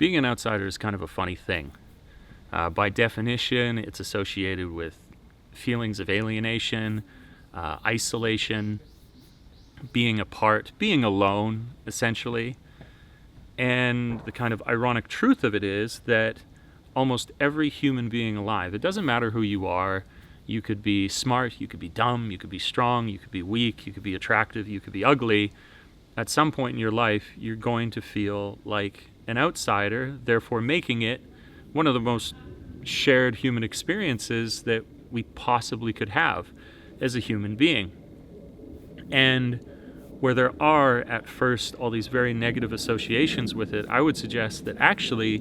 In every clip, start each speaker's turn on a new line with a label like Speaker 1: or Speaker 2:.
Speaker 1: Being an outsider is kind of a funny thing. By definition, it's associated with feelings of alienation, isolation, being apart, being alone, essentially. And the kind of ironic truth of it is that almost every human being alive, it doesn't matter who you are, you could be smart, you could be dumb, you could be strong, you could be weak, you could be attractive, you could be ugly. At some point in your life, you're going to feel like an outsider, therefore making it one of the most shared human experiences that we possibly could have as a human being. And where there are, at first, all these very negative associations with it, I would suggest that actually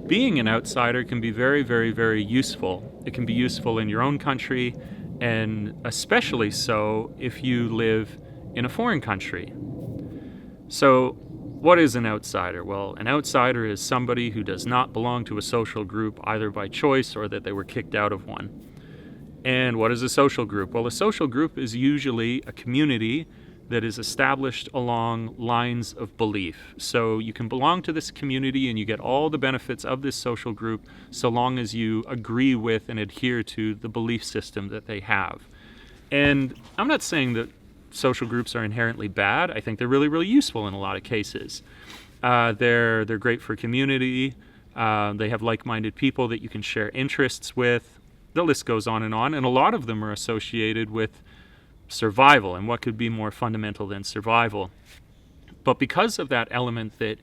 Speaker 1: being an outsider can be very, very, very useful. It can be useful in your own country, and especially so if you live in a foreign country. So, what is an outsider? Well, an outsider is somebody who does not belong to a social group either by choice or that they were kicked out of one. And what is a social group? Well, a social group is usually a community that is established along lines of belief. So you can belong to this community and you get all the benefits of this social group so long as you agree with and adhere to the belief system that they have. And I'm not saying that social groups are inherently bad. I think they're really, really useful in a lot of cases. They're great for community. They have like-minded people that you can share interests with. The list goes on, and a lot of them are associated with survival, and what could be more fundamental than survival? But because of that element that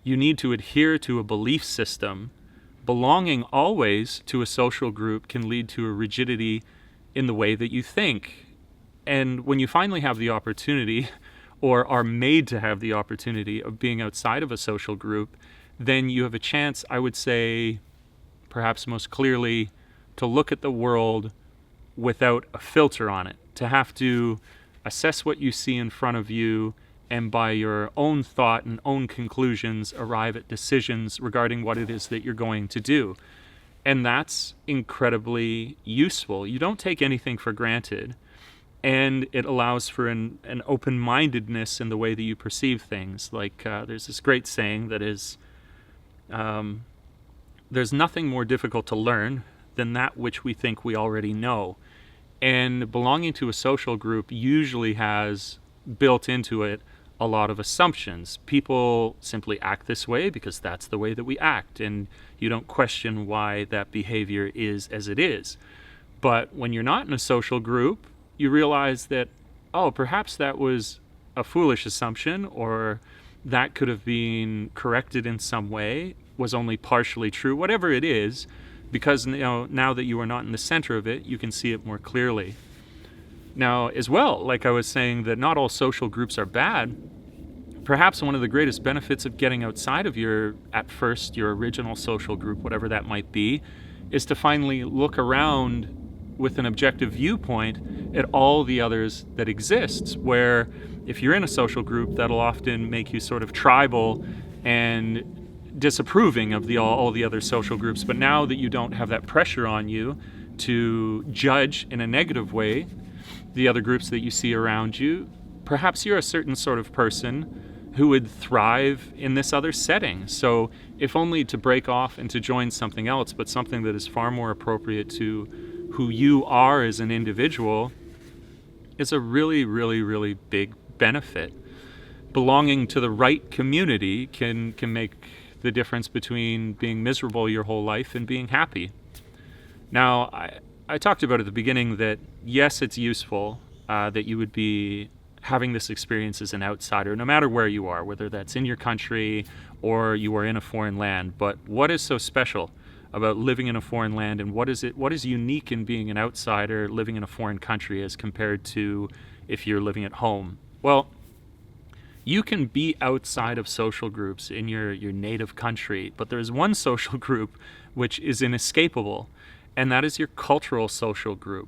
Speaker 1: you need to adhere to a belief system, belonging always to a social group can lead to a rigidity in the way that you think. And when you finally have the opportunity, or are made to have the opportunity of being outside of a social group, then you have a chance, I would say, perhaps most clearly, to look at the world without a filter on it, to have to assess what you see in front of you and by your own thought and own conclusions arrive at decisions regarding what it is that you're going to do. And that's incredibly useful. You don't take anything for granted, and it allows for an open-mindedness in the way that you perceive things. Like there's this great saying that is, there's nothing more difficult to learn than that which we think we already know. And belonging to a social group usually has built into it a lot of assumptions. People simply act this way because that's the way that we act, and you don't question why that behavior is as it is. But when you're not in a social group, you realize that, oh, perhaps that was a foolish assumption, or that could have been corrected in some way, was only partially true, whatever it is. Because now that you are not in the center of it, you can see it more clearly. Now, as well, like I was saying, that not all social groups are bad. Perhaps one of the greatest benefits of getting outside of your original social group, whatever that might be, is to finally look around with an objective viewpoint at all the others that exist, where if you're in a social group, that'll often make you sort of tribal and disapproving of all the other social groups. But now that you don't have that pressure on you to judge in a negative way the other groups that you see around you, perhaps you're a certain sort of person who would thrive in this other setting. So if only to break off and to join something else, but something that is far more appropriate to who you are as an individual, is a really, really, really big benefit. Belonging to the right community can make the difference between being miserable your whole life and being happy. Now, I talked about at the beginning that, yes, it's useful that you would be having this experience as an outsider, no matter where you are, whether that's in your country or you are in a foreign land. But what is so special about living in a foreign land, and what is unique in being an outsider living in a foreign country as compared to if you're living at home? Well, you can be outside of social groups in your native country, but there's one social group which is inescapable, and that is your cultural social group.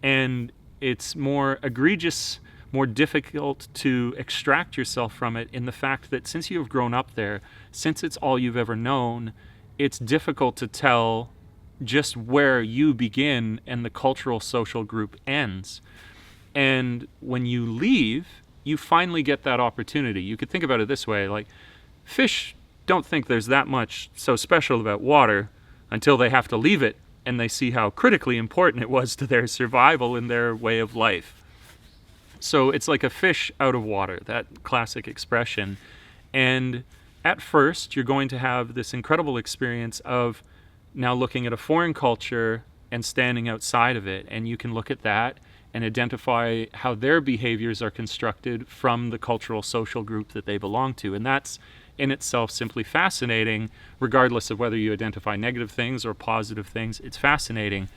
Speaker 1: And it's more egregious, more difficult to extract yourself from it in the fact that since you have grown up there, since it's all you've ever known, it's difficult to tell just where you begin and the cultural social group ends. And when you leave, you finally get that opportunity. You could think about it this way, like fish don't think there's that much so special about water until they have to leave it and they see how critically important it was to their survival and their way of life. So it's like a fish out of water, that classic expression. And at first, you're going to have this incredible experience of now looking at a foreign culture and standing outside of it. And you can look at that and identify how their behaviors are constructed from the cultural social group that they belong to. And that's in itself simply fascinating, regardless of whether you identify negative things or positive things. It's fascinating.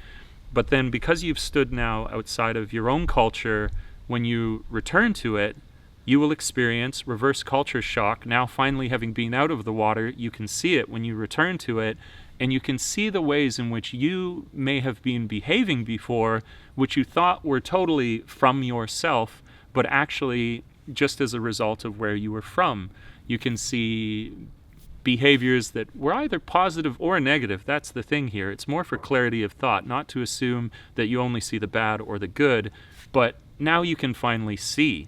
Speaker 1: But then because you've stood now outside of your own culture, when you return to it, you will experience reverse culture shock. Now finally having been out of the water, you can see it when you return to it, and you can see the ways in which you may have been behaving before, which you thought were totally from yourself, but actually just as a result of where you were from. You can see behaviors that were either positive or negative. That's the thing here. It's more for clarity of thought, not to assume that you only see the bad or the good, but now you can finally see.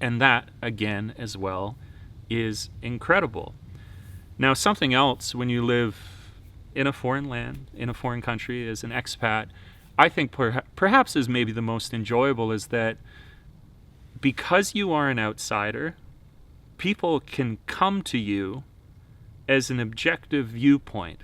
Speaker 1: And that, again, as well, is incredible. Now, something else when you live in a foreign land, in a foreign country as an expat, I think perhaps is maybe the most enjoyable, is that because you are an outsider, people can come to you as an objective viewpoint.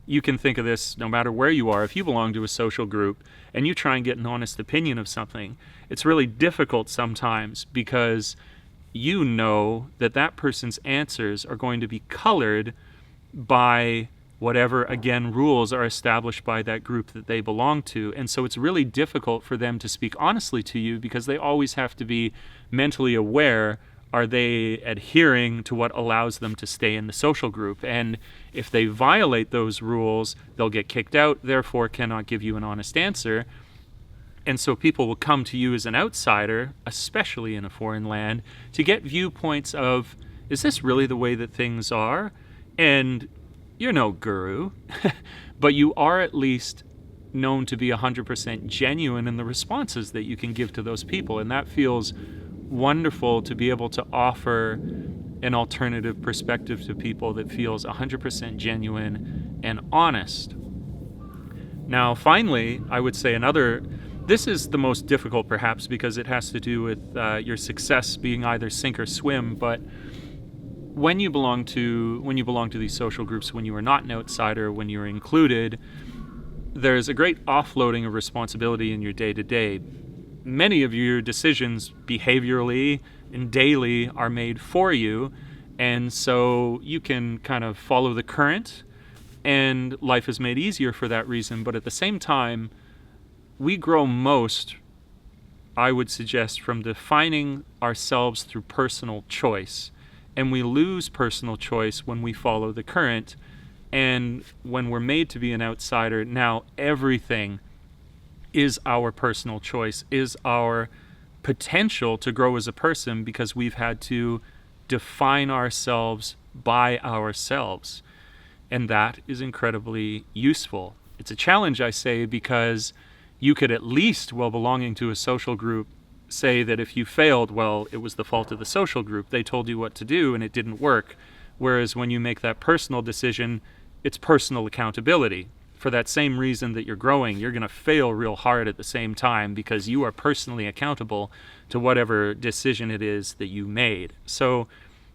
Speaker 1: You can think of this no matter where you are. If you belong to a social group and you try and get an honest opinion of something, it's really difficult sometimes because you know that that person's answers are going to be colored by whatever, again, rules are established by that group that they belong to. And so it's really difficult for them to speak honestly to you because they always have to be mentally aware. Are they adhering to what allows them to stay in the social group? And if they violate those rules, they'll get kicked out, therefore cannot give you an honest answer. And so people will come to you as an outsider, especially in a foreign land, to get viewpoints of, is this really the way that things are? And you're no guru, but you are at least known to be 100% genuine in the responses that you can give to those people. And that feels wonderful to be able to offer an alternative perspective to people that feels 100% genuine and honest. Now, finally, I would say this is the most difficult perhaps because it has to do with your success being either sink or swim, but when you belong to these social groups, when you are not an outsider, when you're included, there's a great offloading of responsibility in your day-to-day. Many of your decisions behaviorally and daily are made for you, and so you can kind of follow the current, and life is made easier for that reason. But at the same time, we grow most, I would suggest, from defining ourselves through personal choice, and we lose personal choice when we follow the current. And when we're made to be an outsider, now everything is our personal choice, is our potential to grow as a person, because we've had to define ourselves by ourselves. And that is incredibly useful. It's a challenge, I say, because you could at least, while belonging to a social group, say that if you failed, well, it was the fault of the social group. They told you what to do and it didn't work. Whereas when you make that personal decision, it's personal accountability. For that same reason that you're growing, you're going to fail real hard at the same time because you are personally accountable to whatever decision it is that you made. So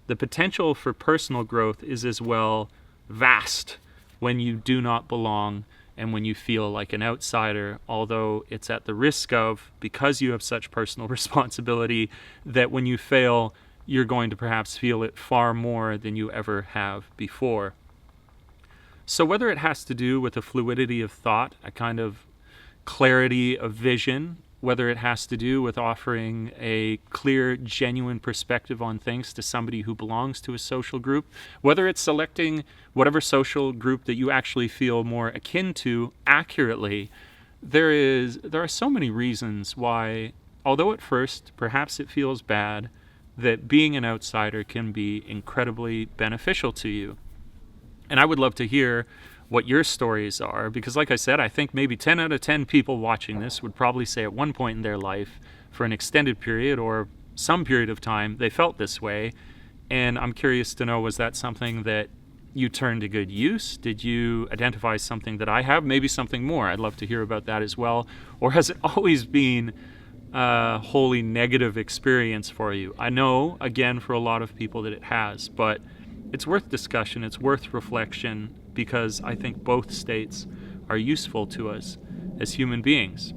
Speaker 1: the potential for personal growth is as well vast when you do not belong and when you feel like an outsider, although it's at the risk of, because you have such personal responsibility, that when you fail, you're going to perhaps feel it far more than you ever have before. So whether it has to do with a fluidity of thought, a kind of clarity of vision, whether it has to do with offering a clear, genuine perspective on things to somebody who belongs to a social group, whether it's selecting whatever social group that you actually feel more akin to accurately, there are so many reasons why, although at first perhaps it feels bad, that being an outsider can be incredibly beneficial to you. And I would love to hear what your stories are, because like I said, I think maybe 10 out of 10 people watching this would probably say at one point in their life, for an extended period or some period of time, they felt this way. And I'm curious to know, was that something that you turned to good use? Did you identify something that I have? Maybe something more. I'd love to hear about that as well. Or has it always been a wholly negative experience for you? I know, again, for a lot of people that it has, but it's worth discussion, it's worth reflection, because I think both states are useful to us as human beings.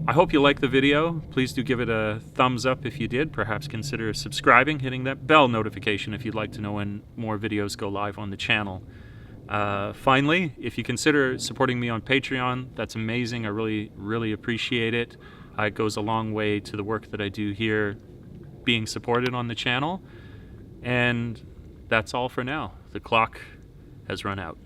Speaker 1: I hope you liked the video. Please do give it a thumbs up if you did. Perhaps consider subscribing, hitting that bell notification if you'd like to know when more videos go live on the channel. Finally, if you consider supporting me on Patreon, that's amazing. I really appreciate it. It goes a long way to the work that I do here being supported on the channel. And that's all for now. The clock has run out.